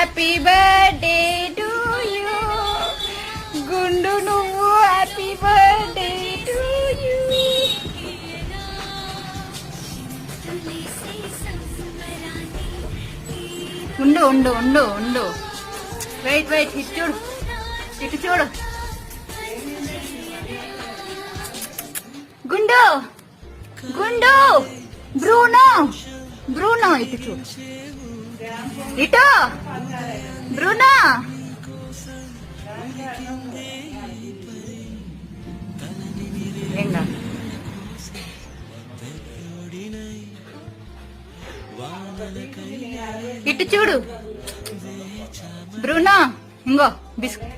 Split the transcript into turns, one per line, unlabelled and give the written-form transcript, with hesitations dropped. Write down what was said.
Happy birthday to you గుండు నువ్వు happy birthday to you. ఉండు ఉండు ఉండు ఉండు వెయిట్ వెయిట్ ఇటు చూడు ఇటు చూడు గుండు గుండు బ్రూనో బ్రూనో ఇటు చూడు ఇటు బ్రూనో ఏంగా ఇటు చూడు బ్రూనో ఇంగో బిస్కెట్